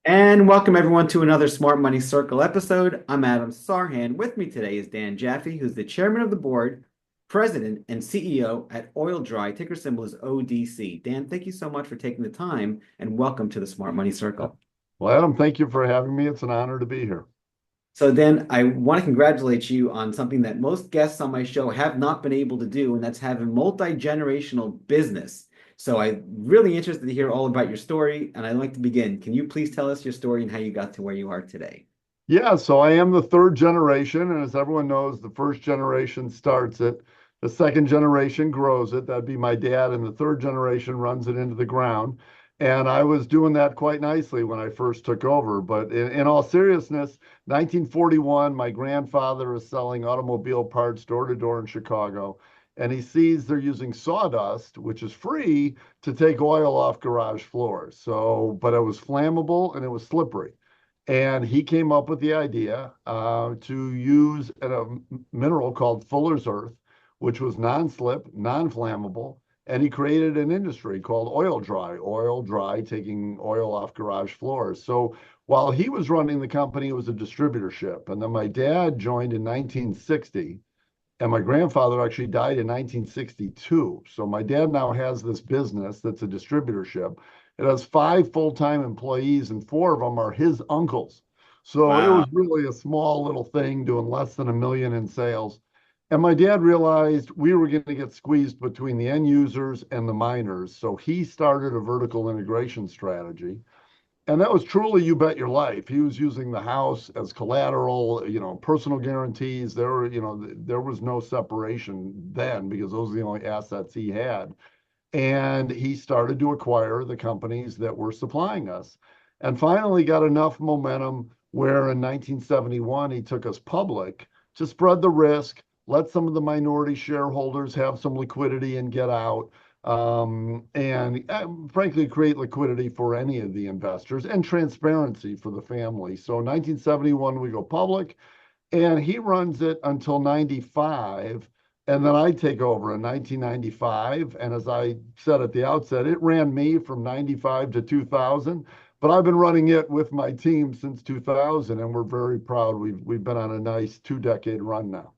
And welcome everyone to another Smart Money Circle episode. I'm Adam Sarhan. With me today is Dan Jaffee, who's the chairman of the board, president, and CEO at Oil-Dri. Ticker symbol is ODC. Dan, thank you so much for taking the time and welcome to the Smart Money Circle. Well, Adam, thank you for having me. It's an honor to be here. So, Dan, I want to congratulate you on something that most guests on my show have not been able to do, and that's have a multi-generational business. So, I'm really interested to hear all about your story, and I'd like to begin. Can you please tell us your story and how you got to where you are today? Yeah, so I am the third generation, and as everyone knows, the first generation starts it, the second generation grows it. That'd be my dad, and the third generation runs it into the ground. And I was doing that quite nicely when I first took over. But in all seriousness, 1941, my grandfather is selling automobile parts door to door in Chicago, and he sees they're using sawdust, which is free, to take oil off garage floors. So, but it was flammable and it was slippery. And he came up with the idea to use a mineral called Fuller's Earth, which was non-slip, non-flammable, and he created an industry called Oil-Dri, taking oil off garage floors. So while he was running the company, it was a distributorship. And then my dad joined in 1960, and my grandfather actually died in 1962. So my dad now has this business that's a distributorship. It has five full-time employees, and four of them are his uncles. So it Wow. was really a small little thing doing less than $1 million in sales. And my dad realized we were going to get squeezed between the end users and the miners. So he started a vertical integration strategy. And that was truly you bet your life. He was using the house as collateral, personal guarantees. There was no separation then because those are the only assets he had. And he started to acquire the companies that were supplying us. And finally got enough momentum where in 1971 he took us public to spread the risk, let some of the minority shareholders have some liquidity and get out, and frankly, create liquidity for any of the investors and transparency for the family. So in 1971, we go public, and he runs it until 95. And then I take over in 1995. And as I said at the outset, it ran me from 95 to 2000. But I've been running it with my team since 2000, and we're very proud. We've been on a nice 2-decade run now.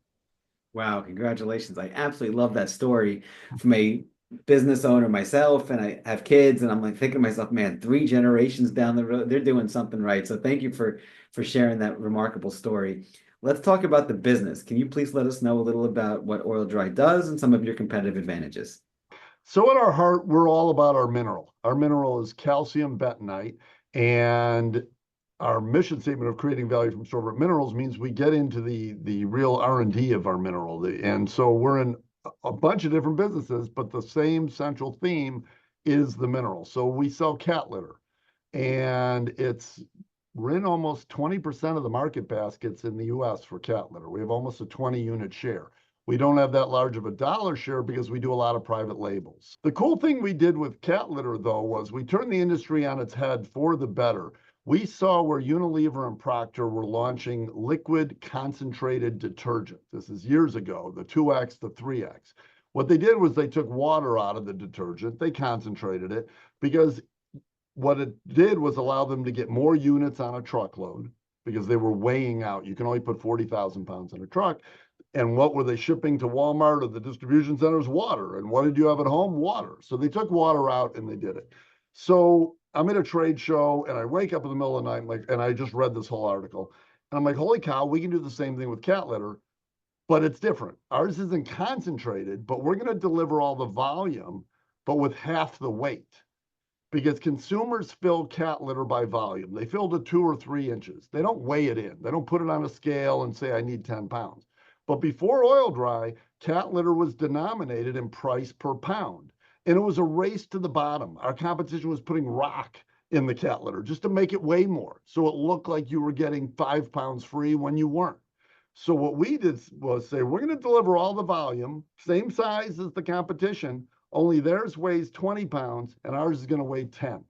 Wow, congratulations. I absolutely love that story from a business owner myself, and I have kids, and I'm like thinking to myself, man, three generations down the road, they're doing something right. So thank you for sharing that remarkable story. Let's talk about the business. Can you please let us know a little about what Oil-Dri does and some of your competitive advantages? So at our heart, we're all about our mineral. Our mineral is calcium bentonite, and our mission statement of creating value from sorbent minerals means we get into the real R&D of our mineral. And so we're in a bunch of different businesses, but the same central theme is the mineral. So we sell cat litter, and we're in almost 20% of the market baskets in the US for cat litter. We have almost a 20-unit share. We don't have that large of a dollar share because we do a lot of private labels. The cool thing we did with cat litter, though, was we turned the industry on its head for the better. We saw where Unilever and Procter were launching liquid concentrated detergent. This is years ago, the 2X, the 3X. What they did was they took water out of the detergent, they concentrated it, because what it did was allow them to get more units on a truckload because they were weighing out. You can only put 40,000 pounds in a truck. And what were they shipping to Walmart or the distribution centers? Water. And what did you have at home? Water. So they took water out and they did it. So I'm at a trade show and I wake up in the middle of the night and I just read this whole article. And I'm like, holy cow, we can do the same thing with cat litter, but it's different. Ours isn't concentrated, but we're going to deliver all the volume, but with half the weight, because consumers fill cat litter by volume. They fill to 2 or 3 inches. They don't weigh it in. They don't put it on a scale and say, I need 10 pounds. But before Oil-Dri, cat litter was denominated in price per pound. And it was a race to the bottom. Our competition was putting rock in the cat litter just to make it weigh more. So it looked like you were getting 5 pounds free when you weren't. So what we did was say, we're going to deliver all the volume, same size as the competition, only theirs weighs 20 pounds and ours is going to weigh 10.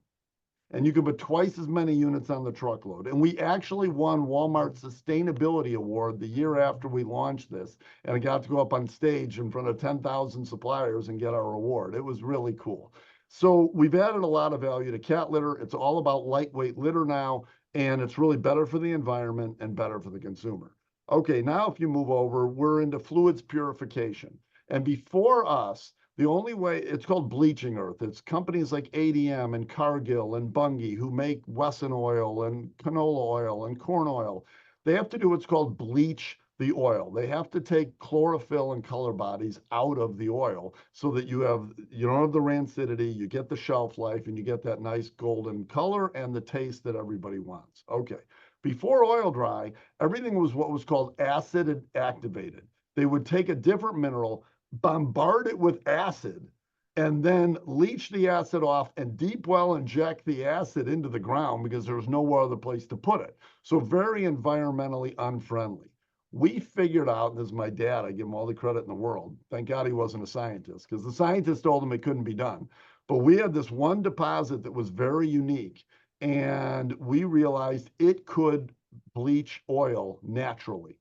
And you can put twice as many units on the truckload. And we actually won Walmart's Sustainability Award the year after we launched this. And I got to go up on stage in front of 10,000 suppliers and get our award. It was really cool. So we've added a lot of value to cat litter. It's all about lightweight litter now, and it's really better for the environment and better for the consumer. Okay, now if you move over, we're into fluids purification. And before us, the only way, it's called bleaching earth. It's companies like ADM and Cargill and Bunge who make Wesson oil and canola oil and corn oil. They have to do what's called bleach the oil. They have to take chlorophyll and color bodies out of the oil so that you don't have the rancidity, you get the shelf life, and you get that nice golden color and the taste that everybody wants. Okay. Before Oil-Dri, everything was what was called acid activated. They would take a different mineral, bombard it with acid, and then leach the acid off and deep well inject the acid into the ground because there was no other place to put it. So very environmentally unfriendly. We figured out, and this is my dad, I give him all the credit in the world. Thank God he wasn't a scientist, because the scientists told him it couldn't be done. But we had this one deposit that was very unique, and we realized it could bleach oil naturally.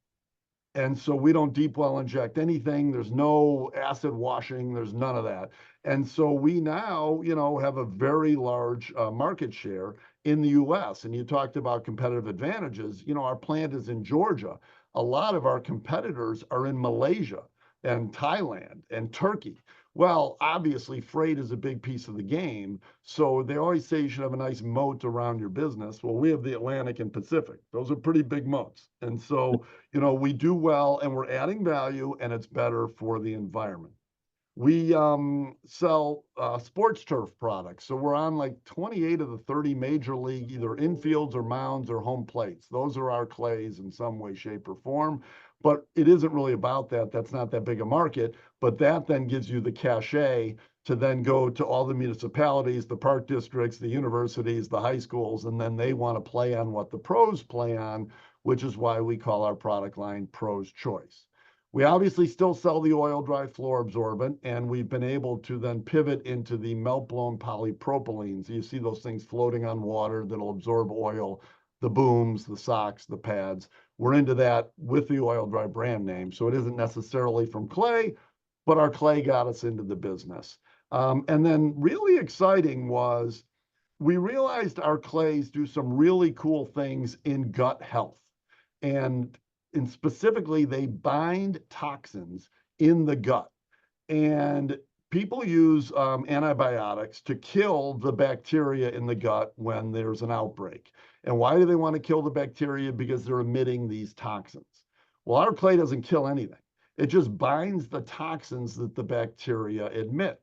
And so we don't deep well inject anything. There's no acid washing. There's none of that. And so we now, have a very large market share in the US. And you talked about competitive advantages. Our plant is in Georgia. A lot of our competitors are in Malaysia and Thailand and Turkey. Well, obviously, freight is a big piece of the game. So they always say you should have a nice moat around your business. Well, we have the Atlantic and Pacific. Those are pretty big moats. And so, we do well and we're adding value and it's better for the environment. We sell sports turf products. So we're on like 28 of the 30 major league, either infields or mounds or home plates. Those are our clays in some way, shape, or form. But it isn't really about that. That's not that big a market. But that then gives you the cachet to then go to all the municipalities, the park districts, the universities, the high schools, and then they want to play on what the pros play on, which is why we call our product line Pros Choice. We obviously still sell the Oil-Dri floor absorbent, and we've been able to then pivot into the melt-blown polypropylenes. You see those things floating on water that'll absorb oil, the booms, the socks, the pads. We're into that with the Oil-Dri brand name. So it isn't necessarily from clay, but our clay got us into the business. And then really exciting was we realized our clays do some really cool things in gut health. And specifically, they bind toxins in the gut. And people use antibiotics to kill the bacteria in the gut when there's an outbreak. And why do they want to kill the bacteria? Because they're emitting these toxins. Well, our clay doesn't kill anything. It just binds the toxins that the bacteria emit.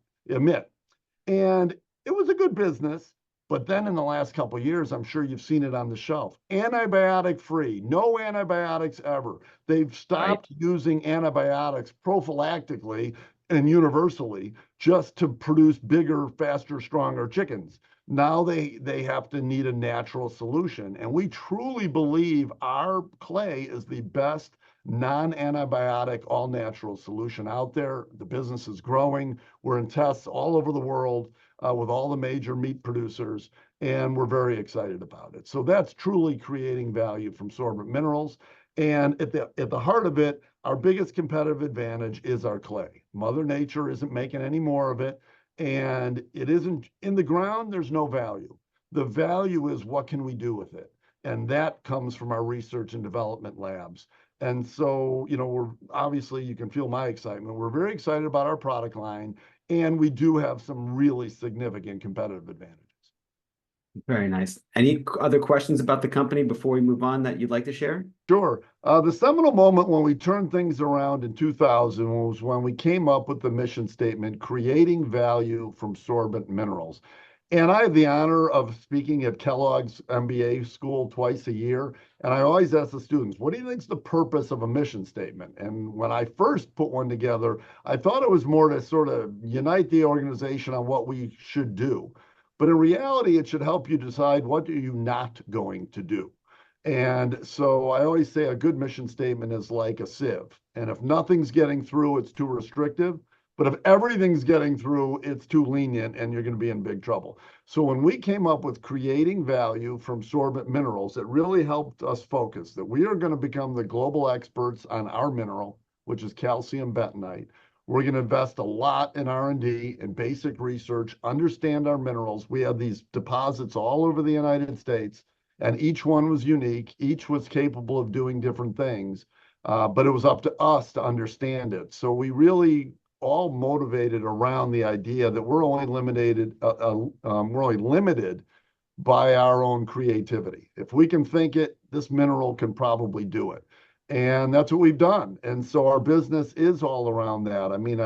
And it was a good business. But then in the last couple of years, I'm sure you've seen it on the shelf. Antibiotic free, no antibiotics ever. They've Right. stopped using antibiotics prophylactically and universally just to produce bigger, faster, stronger chickens. Now they have to need a natural solution. And we truly believe our clay is the best non-antibiotic, all-natural solution out there. The business is growing. We're in tests all over the world with all the major meat producers, and we're very excited about it. So that's truly creating value from sorbent minerals. And at the heart of it, our biggest competitive advantage is our clay. Mother Nature isn't making any more of it, and it isn't in the ground. There's no value. The value is what can we do with it, and that comes from our research and development labs. And so, we're obviously, you can feel my excitement. We're very excited about our product line, and we do have some really significant competitive advantages. Very nice. Any other questions about the company before we move on that you'd like to share? Sure. The seminal moment when we turned things around in 2000 was when we came up with the mission statement, creating value from sorbent minerals. And I have the honor of speaking at Kellogg's MBA school twice a year. And I always ask the students, what do you think is the purpose of a mission statement? And when I first put one together, I thought it was more to sort of unite the organization on what we should do. But in reality, it should help you decide what are you not going to do. And so I always say a good mission statement is like a sieve. And if nothing's getting through, it's too restrictive. But if everything's getting through, it's too lenient and you're going to be in big trouble. So when we came up with creating value from sorbent minerals, it really helped us focus that we are going to become the global experts on our mineral, which is calcium bentonite. We're going to invest a lot in R&D and basic research, understand our minerals. We have these deposits all over the United States, and each one was unique. Each was capable of doing different things, but it was up to us to understand it. So we really all motivated around the idea that we're only limited by our own creativity. If we can think it, this mineral can probably do it. And that's what we've done. And so our business is all around that. I mean,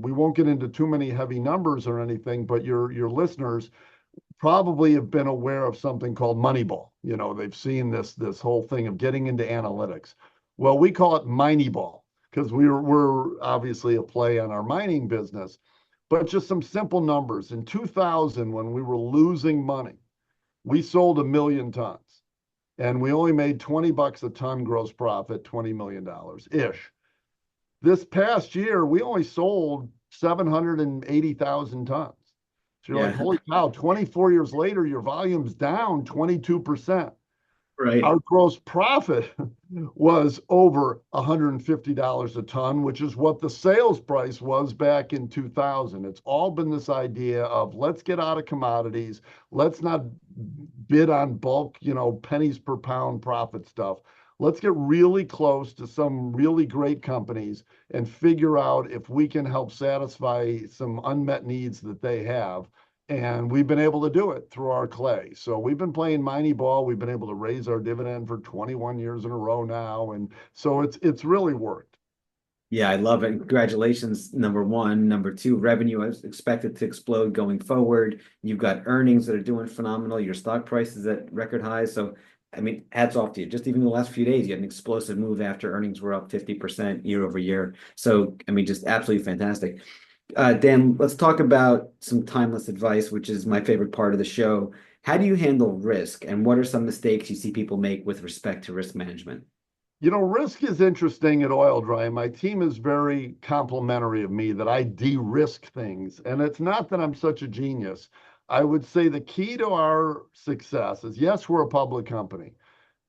we won't get into too many heavy numbers or anything, but your listeners probably have been aware of something called Moneyball. They've seen this whole thing of getting into analytics. Well, we call it Mineyball because we're obviously a play on our mining business. But just some simple numbers. In 2000, when we were losing money, we sold 1 million tons and we only made $20 a ton gross profit, $20 million ish. This past year, we only sold 780,000 tons. So you're like, Yeah. holy cow, 24 years later, your volume's down 22%. Right. Our gross profit was over $150 a ton, which is what the sales price was back in 2000. It's all been this idea of let's get out of commodities. Let's not bid on bulk, pennies per pound profit stuff. Let's get really close to some really great companies and figure out if we can help satisfy some unmet needs that they have. And we've been able to do it through our clay. So we've been playing Moneyball. We've been able to raise our dividend for 21 years in a row now. And so it's really worked. Yeah, I love it. Congratulations, number one. Number two, revenue is expected to explode going forward. You've got earnings that are doing phenomenal. Your stock price is at record highs. So, I mean, hats off to you. Just even the last few days, you had an explosive move after earnings were up 50% year over year. So, I mean, just absolutely fantastic. Dan, let's talk about some timeless advice, which is my favorite part of the show. How do you handle risk, and what are some mistakes you see people make with respect to risk management? Risk is interesting at Oil-Dri. My team is very complimentary of me that I de-risk things. And it's not that I'm such a genius. I would say the key to our success is, yes, we're a public company,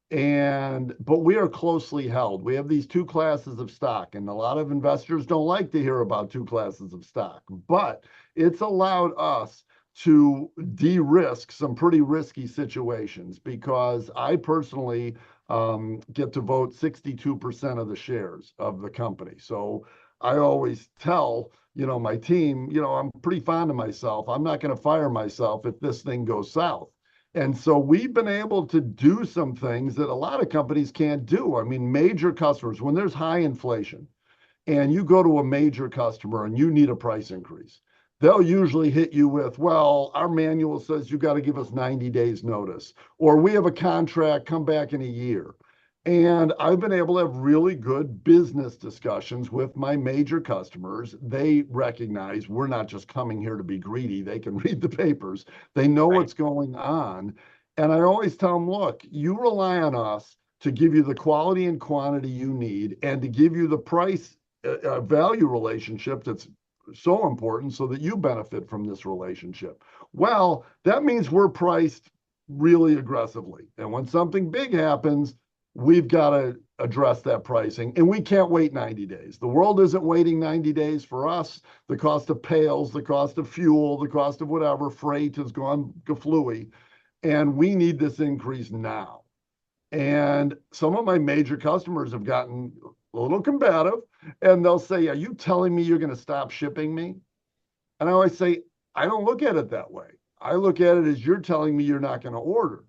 but we are closely held. We have these two classes of stock, and a lot of investors don't like to hear about two classes of stock, but it's allowed us to de-risk some pretty risky situations because I personally get to vote 62% of the shares of the company. So I always tell, my team, I'm pretty fond of myself. I'm not going to fire myself if this thing goes south. And so we've been able to do some things that a lot of companies can't do. I mean, major customers, when there's high inflation and you go to a major customer and you need a price increase, they'll usually hit you with, well, our manual says you got to give us 90 days notice, or we have a contract, come back in a year. And I've been able to have really good business discussions with my major customers. They recognize we're not just coming here to be greedy. They can read the papers. They know Right. what's going on. And I always tell them, look, you rely on us to give you the quality and quantity you need and to give you the price value relationship that's so important so that you benefit from this relationship. Well, that means we're priced really aggressively. And when something big happens, we've got to address that pricing, and we can't wait 90 days. The world isn't waiting 90 days for us. The cost of pails, the cost of fuel, the cost of whatever, freight has gone gaflooey, and we need this increase now. And some of my major customers have gotten a little combative, and they'll say, are you telling me you're going to stop shipping me? And I always say, I don't look at it that way. I look at it as you're telling me you're not going to order.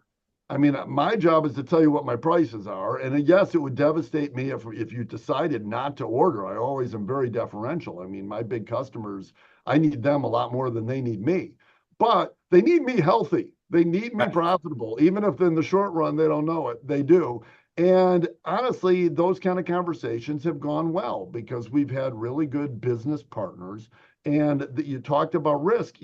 I mean, my job is to tell you what my prices are. And yes, it would devastate me if you decided not to order. I always am very deferential. I mean, my big customers, I need them a lot more than they need me. But they need me healthy. They need me Right. profitable. Even if in the short run they don't know it, they do. And honestly, those kind of conversations have gone well because we've had really good business partners. And you talked about risk.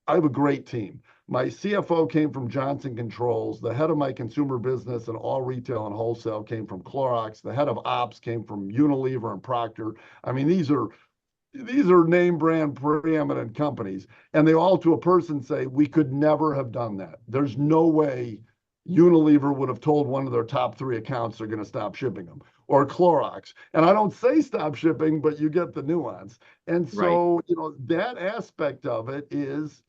I have a great team. My CFO came from Johnson Controls. The head of my consumer business and all retail and wholesale came from Clorox. The head of ops came from Unilever and Procter. I mean, these are name brand preeminent companies. And they all to a person say, we could never have done that. There's no way Unilever would have told one of their top 3 accounts they're going to stop shipping them. or Clorox. And I don't say stop shipping, but you get the nuance. And Right. so, that aspect of it is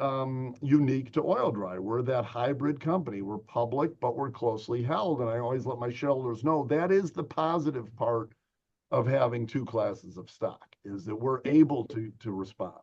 unique to Oil-Dri. We're that hybrid company. We're public, but we're closely held. And I always let my shareholders know that is the positive part of having two classes of stock, is that we're able to respond.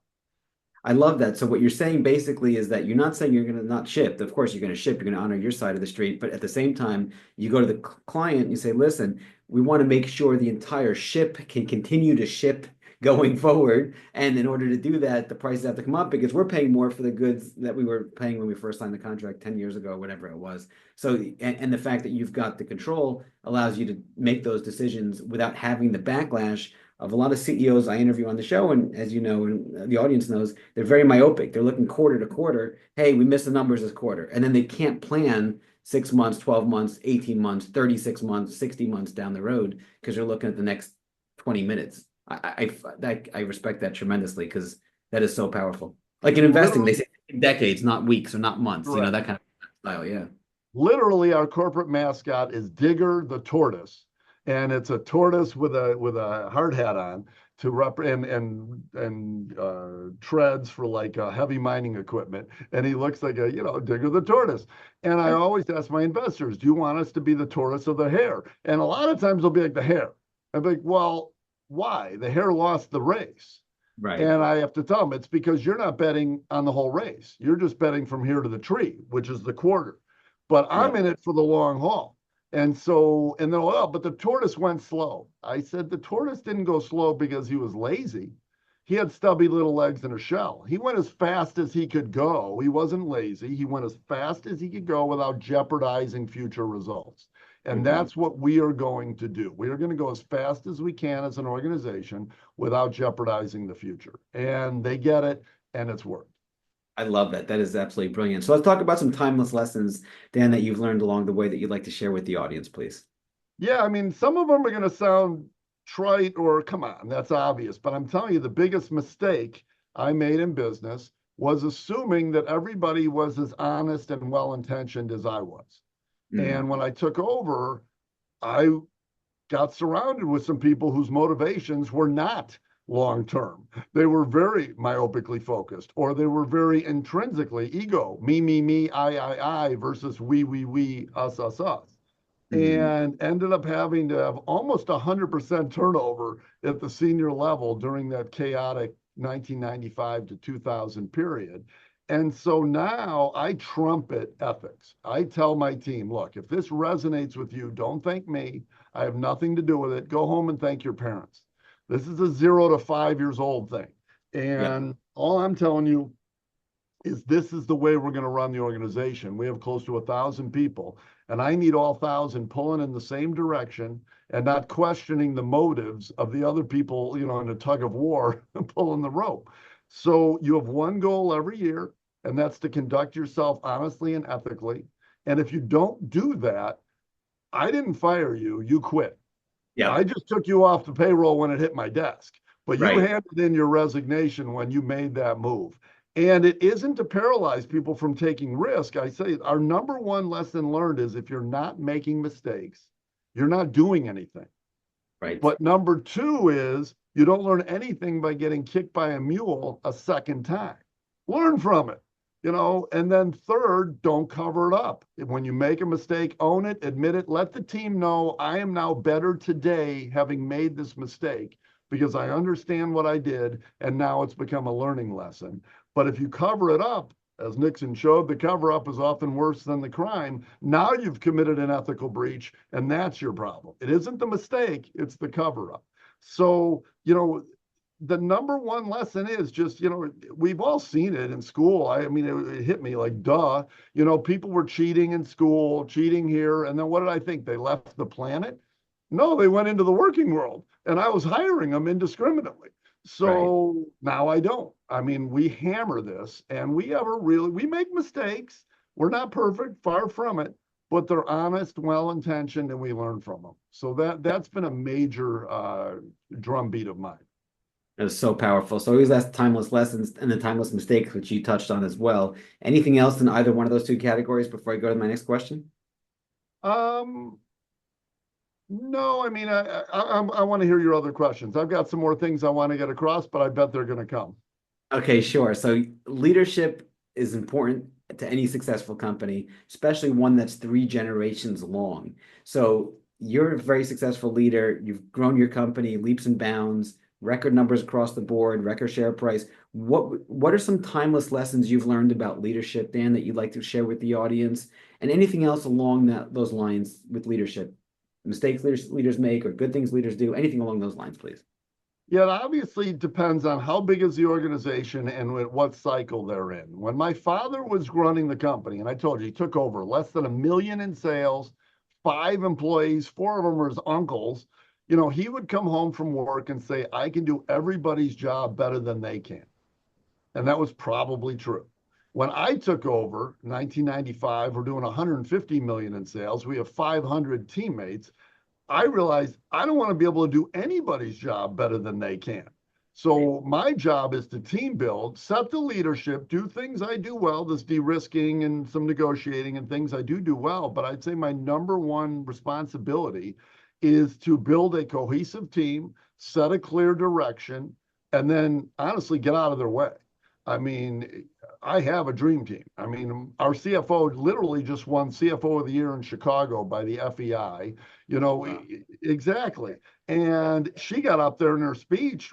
I love that. So what you're saying basically is that you're not saying you're going to not ship. Of course, you're going to ship. You're going to honor your side of the street. But at the same time, you go to the client and you say, listen, we want to make sure the entire ship can continue to ship going forward. And in order to do that, the prices have to come up because we're paying more for the goods that we were paying when we first signed the contract 10 years ago, whatever it was. So, and the fact that you've got the control allows you to make those decisions without having the backlash of a lot of CEOs I interview on the show. And as you know, and the audience knows, they're very myopic. They're looking quarter to quarter. Hey, we missed the numbers this quarter. And then they can't plan 6 months, 12 months, 18 months, 36 months, 60 months down the road because they're looking at the next 20 minutes. I respect that tremendously because that is so powerful. Like in investing, they Literally, say decades, not weeks or not months, correct. that kind of style. Yeah. Literally, our corporate mascot is Digger the tortoise, and it's a tortoise with a hard hat on to rep and treads for like heavy mining equipment, and he looks like a Digger the tortoise. And I always ask my investors, do you want us to be the tortoise or the hare? And a lot of times they'll be like the hare. I'm like, well, why? The hare lost the race. Right. And I have to tell them it's because you're not betting on the whole race. You're just betting from here to the tree, which is the quarter. But I'm Yep. in it for the long haul. And so, and then, well, but the tortoise went slow. I said the tortoise didn't go slow because he was lazy. He had stubby little legs and a shell. He went as fast as he could go. He wasn't lazy. He went as fast as he could go without jeopardizing future results. And Mhm. that's what we are going to do. We are going to go as fast as we can as an organization without jeopardizing the future. And they get it, and it's worked. I love that. That is absolutely brilliant. So let's talk about some timeless lessons, Dan, that you've learned along the way that you'd like to share with the audience, please. Yeah, I mean, some of them are going to sound trite or come on, that's obvious. But I'm telling you, the biggest mistake I made in business was assuming that everybody was as honest and well intentioned as I was. Mm. And when I took over, I got surrounded with some people whose motivations were not long term. They were very myopically focused, or they were very intrinsically ego, me, I, versus we, us. Mm. And ended up having to have almost 100% turnover at the senior level during that chaotic 1995 to 2000 period. And so now I trumpet ethics. I tell my team, look, if this resonates with you, don't thank me. I have nothing to do with it. Go home and thank your parents. This is a 0 to 5 years old thing. Yep. And all I'm telling you is this is the way we're going to run the organization. We have close to 1,000 people, and I need all 1,000 pulling in the same direction and not questioning the motives of the other people, in a tug of war pulling the rope. So you have one goal every year, and that's to conduct yourself honestly and ethically. And if you don't do that, I didn't fire you, you quit. I Yep. just took you off the payroll when it hit my desk, but you Right. handed in your resignation when you made that move. And it isn't to paralyze people from taking risk. I say our number one lesson learned is if you're not making mistakes, you're not doing anything. Right. But number two is you don't learn anything by getting kicked by a mule a second time. Learn from it, And then third, don't cover it up. When you make a mistake, own it, admit it, let the team know I am now better today having made this mistake because I understand what I did and now it's become a learning lesson. But if you cover it up, as Nixon showed, the cover up is often worse than the crime. Now you've committed an ethical breach, and that's your problem. It isn't the mistake, it's the cover up. So, the number one lesson is just, we've all seen it in school. I mean, it hit me like, duh. People were cheating in school, cheating here. And then what did I think? They left the planet? No, they went into the working world, and I was hiring them indiscriminately. Right. So now I don't. I mean, we hammer this and we make mistakes. We're not perfect, far from it, but they're honest, well-intentioned, and we learn from them. So that's been a major drumbeat of mine. That is so powerful. So always ask timeless lessons and the timeless mistakes, which you touched on as well. Anything else in either one of those two categories before I go to my next question? Um, No, I mean, I want to hear your other questions. I've got some more things I want to get across, but I bet they're going to come. Okay, sure. So leadership is important to any successful company, especially one that's three generations long. So you're a very successful leader. You've grown your company leaps and bounds, record numbers across the board, record share price. What are some timeless lessons you've learned about leadership, Dan, that you'd like to share with the audience? And anything else along those lines with leadership? Mistakes leaders make or good things leaders do, anything along those lines, please. Yeah, it obviously depends on how big is the organization and what cycle they're in. When my father was running the company, and I told you he took over less than $1 million in sales, 5 employees, 4 of them were his uncles. He would come home from work and say, I can do everybody's job better than they can. And that was probably true. When I took over in 1995, we're doing 150 million in sales. We have 500 teammates. I realized I don't want to be able to do anybody's job better than they can. So my job is to team build, set the leadership, do things I do well, this de-risking and some negotiating and things I do well. But I'd say my number one responsibility is to build a cohesive team, set a clear direction, and then honestly get out of their way. I mean, I have a dream team. I mean, our CFO literally just won CFO of the Year in Chicago by the FEI. Wow. Exactly. And she got up there in her speech,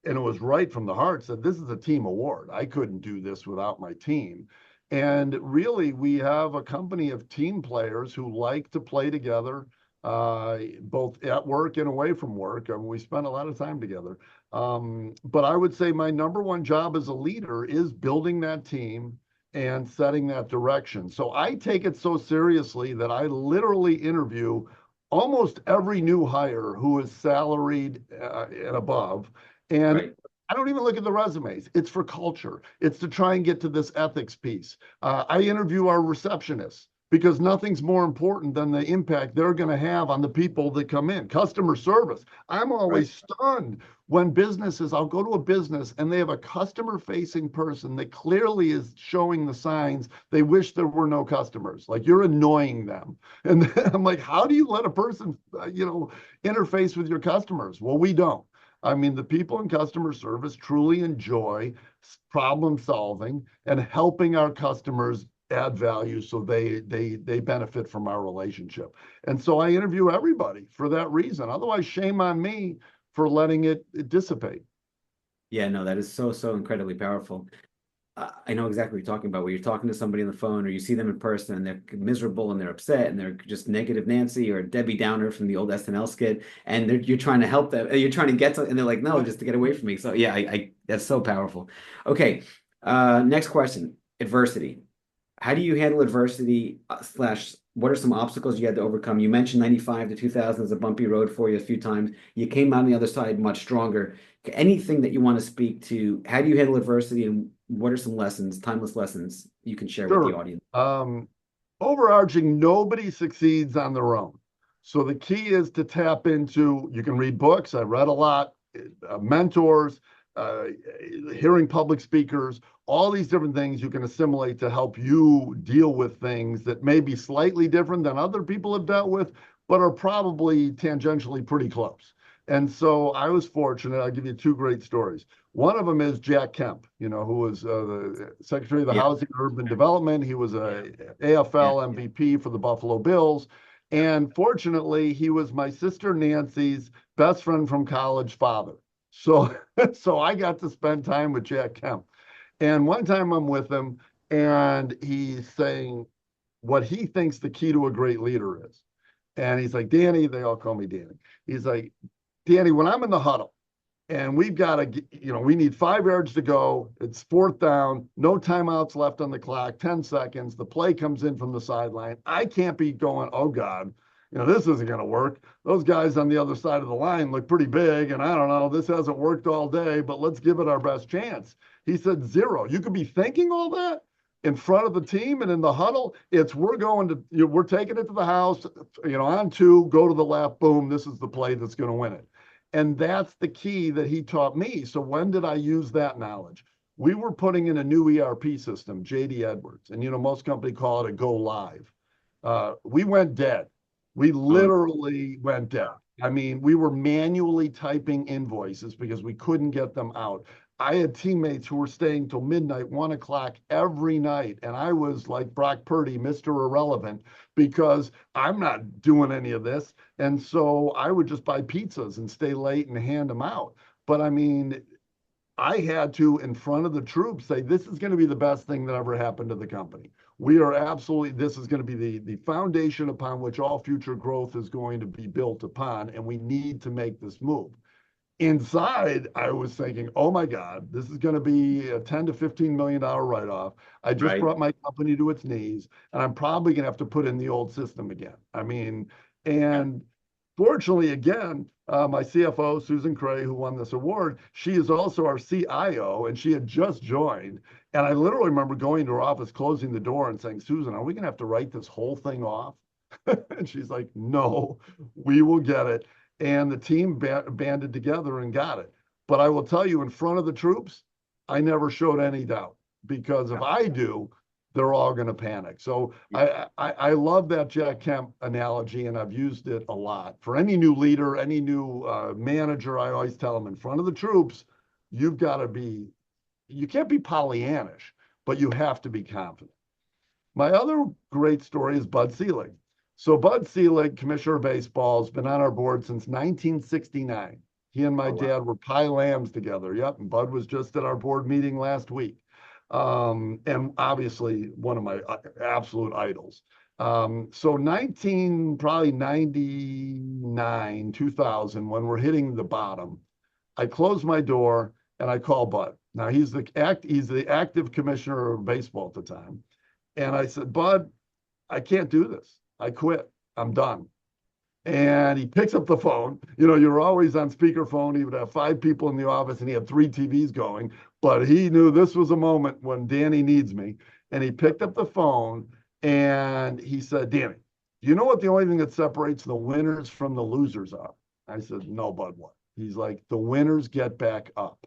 and it was right from the heart, said, this is a team award. I couldn't do this without my team. And really, we have a company of team players who like to play together, both at work and away from work. I mean, we spend a lot of time together. But I would say my number one job as a leader is building that team and setting that direction. So I take it so seriously that I literally interview almost every new hire who is salaried and above. And Right. I don't even look at the resumes. It's for culture. It's to try and get to this ethics piece. I interview our receptionists because nothing's more important than the impact they're going to have on the people that come in. Customer service. I'm Right. always stunned when businesses, I'll go to a business and they have a customer facing person that clearly is showing the signs they wish there were no customers. Like you're annoying them. And I'm like, how do you let a person, interface with your customers? Well, we don't. I mean, the people in customer service truly enjoy problem solving and helping our customers add value so they benefit from our relationship. And so I interview everybody for that reason. Otherwise, shame on me for letting it dissipate. Yeah, no, that is so incredibly powerful. I know exactly what you're talking about, where you're talking to somebody on the phone or you see them in person and they're miserable and they're upset and they're just negative Nancy or Debbie Downer from the old SNL skit, and you're trying to help them, you're trying to get to, and they're like, no, just to get away from me. So yeah, I that's so powerful. Okay, next question. Adversity. How do you handle adversity slash what are some obstacles you had to overcome? You mentioned 95 to 2000 is a bumpy road for you a few times. You came out on the other side much stronger. Anything that you want to speak to, how do you handle adversity and what are some lessons, timeless lessons you can share with the Sure. audience? Overarching, nobody succeeds on their own. So the key is to tap into, you can read books. I read a lot, mentors, uh, hearing public speakers, all these different things you can assimilate to help you deal with things that may be slightly different than other people have dealt with, but are probably tangentially pretty close. And so I was fortunate. I'll give you 2 great stories. One of them is Jack Kemp, who was the Secretary of the Yeah, Housing and Urban Development. He was a yeah, AFL MVP for the Buffalo Bills. And fortunately, he was my sister Nancy's best friend from college father. So, so I got to spend time with Jack Kemp. And one time I'm with him and he's saying what he thinks the key to a great leader is. And he's like, Danny, they all call me Danny. He's like, Danny, when I'm in the huddle, and we've got to, we need 5 yards to go. It's fourth down, no timeouts left on the clock, 10 seconds. The play comes in from the sideline. I can't be going, oh God, this isn't going to work. Those guys on the other side of the line look pretty big. And I don't know, this hasn't worked all day, but let's give it our best chance. He said, zero. You could be thinking all that in front of the team and in the huddle. It's we're going to, we're taking it to the house, on 2, go to the left, boom, this is the play that's going to win it. And that's the key that he taught me. So when did I use that knowledge? We were putting in a new ERP system, JD Edwards, and most companies call it a go live. We went dead. We Oh, literally went dead. I mean, we were manually typing invoices because we couldn't get them out. I had teammates who were staying till midnight, 1 o'clock every night. And I was like Brock Purdy, Mr. Irrelevant, because I'm not doing any of this. And so I would just buy pizzas and stay late and hand them out. But I mean, I had to, in front of the troops, say, this is going to be the best thing that ever happened to the company. We are absolutely, this is going to be the foundation upon which all future growth is going to be built upon, and we need to make this move. Inside, I was thinking, oh my God, this is going to be a 10 to $15 million write-off. I just right. brought my company to its knees, and I'm probably going to have to put in the old system again. I mean, and fortunately, again, my CFO, Susan Cray, who won this award, she is also our CIO, and she had just joined. And I literally remember going to her office, closing the door, and saying, Susan, are we going to have to write this whole thing off? And she's like, no, we will get it. And the team banded together and got it. But I will tell you, in front of the troops, I never showed any doubt, because if I do, they're all going to panic. So I love that Jack Kemp analogy, and I've used it a lot. For any new leader, any new manager, I always tell them, in front of the troops, you've got to be, you can't be Pollyannish, but you have to be confident. My other great story is Bud Selig. So Bud Selig, Commissioner of Baseball, has been on our board since 1969. He and my Oh, wow. dad were pie lambs together. Yep, and Bud was just at our board meeting last week. And obviously one of my absolute idols. So 19, probably 99, 2000, when we're hitting the bottom, I close my door and I call Bud. Now he's the active commissioner of baseball at the time. And I said, Bud, I can't do this. I quit. I'm done. And he picks up the phone. You know, you're always on speakerphone. He would have 5 people in the office and he had 3 TVs going. But he knew this was a moment when Danny needs me. And he picked up the phone and he said, Danny, do you know what the only thing that separates the winners from the losers are? I said, no, Bud, what? He's like, the winners get back up.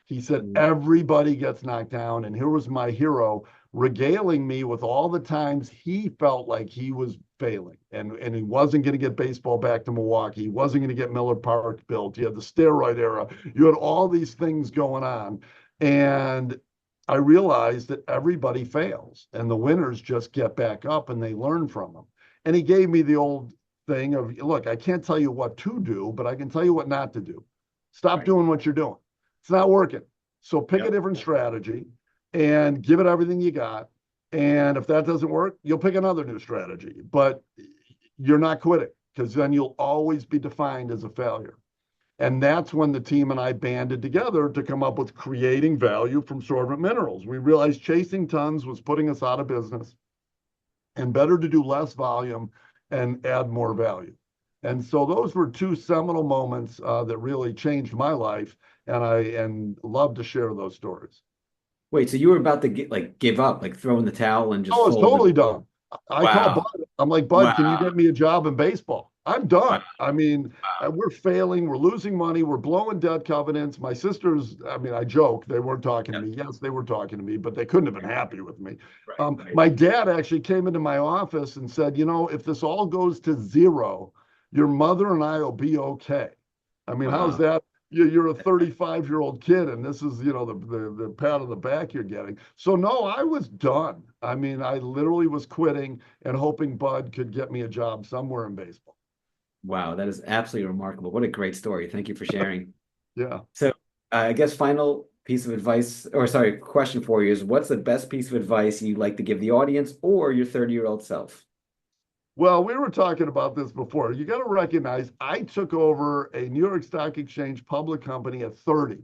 He said, Mm. everybody gets knocked down. And here was my hero regaling me with all the times he felt like he was failing, and he wasn't going to get baseball back to Milwaukee. He wasn't going to get Miller Park built. You had the steroid era. You had all these things going on. And I realized that everybody fails and the winners just get back up and they learn from them. And he gave me the old thing of, look, I can't tell you what to do, but I can tell you what not to do. Stop Right. doing what you're doing. It's not working. So pick a Yep. different strategy and give it everything you got. And if that doesn't work, you'll pick another new strategy, but you're not quitting, because then you'll always be defined as a failure. And that's when the team and I banded together to come up with creating value from sorbent minerals. We realized chasing tons was putting us out of business, and better to do less volume and add more value. And so those were 2 seminal moments that really changed my life, and I love to share those stories. Wait, so you were about to give up, like throw in the towel and just I was fold it? totally done. I call Wow. Bud. I'm like, Bud, can you Wow. get me a job in baseball? I'm Wow. done. I mean, we're failing. We're losing money. We're blowing debt covenants. My sisters, I mean, I joke, they weren't talking to Yep. me. Yes, they were talking to me, but they couldn't have been happy with me. Right. Right. My dad actually came into my office and said, you know, if this all goes to zero, your mother and I will be okay. I mean, how's Wow. that? You're a 35-year-old kid, and this is, you know, the pat on the back you're getting. So no, I was done. I mean, I literally was quitting and hoping Bud could get me a job somewhere in baseball. Wow. That is absolutely remarkable. What a great story. Thank you for sharing. Yeah. So, I guess final piece of advice, or sorry, question for you is what's the best piece of advice you'd like to give the audience or your 30-year-old self? Well, we were talking about this before. You got to recognize I took over a New York Stock Exchange public company at 30.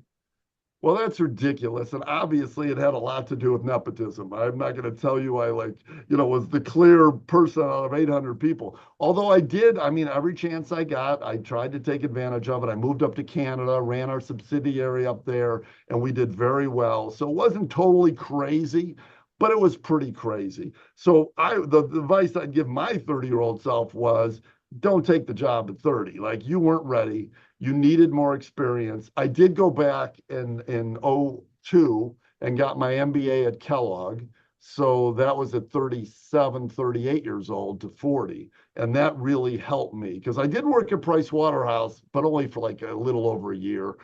Well, that's ridiculous. And obviously it had a lot to do with nepotism. I'm not going to tell you I was the clear person out of 800 people. Although I did, I mean, every chance I got, I tried to take advantage of it. I moved up to Canada, ran our subsidiary up there, and we did very well. So it wasn't totally crazy, but it was pretty crazy. So the advice I'd give my 30-year-old self was, don't take the job at 30. Like, you weren't ready. You needed more experience. I did go back in '02 and got my MBA at Kellogg. So that was at 37, 38 years old to 40. And that really helped me because I did work at Price Waterhouse, but only for like a little over a year.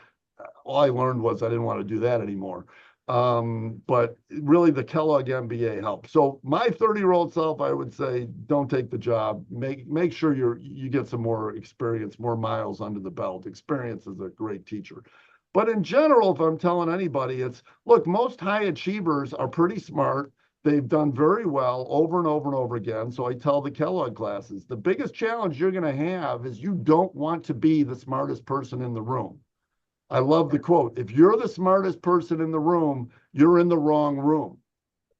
All I learned was I didn't want to do that anymore. But really the Kellogg MBA helped. So my 30-year-old self, I would say, don't take the job. Make sure you get some more experience, more miles under the belt. Experience is a great teacher. But in general, if I'm telling anybody, it's look, most high achievers are pretty smart. They've done very well over and over and over again. So I tell the Kellogg classes, the biggest challenge you're going to have is you don't want to be the smartest person in the room. I love the quote. If you're the smartest person in the room, you're in the wrong room.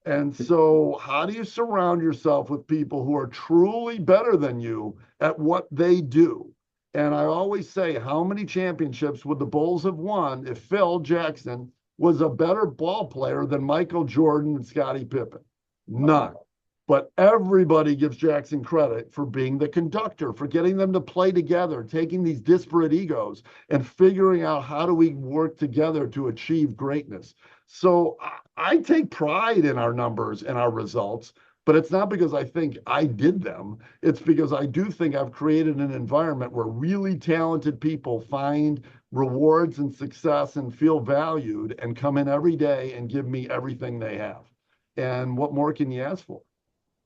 And so, how do you surround yourself with people who are truly better than you at what they do? And I always say, how many championships would the Bulls have won if Phil Jackson was a better ball player than Michael Jordan and Scottie Pippen? None. But everybody gives Jackson credit for being the conductor, for getting them to play together, taking these disparate egos and figuring out how do we work together to achieve greatness. So I take pride in our numbers and our results, but it's not because I think I did them. It's because I do think I've created an environment where really talented people find rewards and success and feel valued and come in every day and give me everything they have. And what more can you ask for?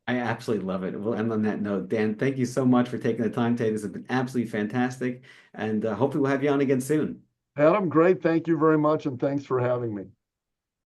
I absolutely love it. We'll end on that note. Dan, thank you so much for taking the time today. This has been absolutely fantastic. And hopefully we'll have you on again soon. Adam, great. Thank you very much. And thanks for having me.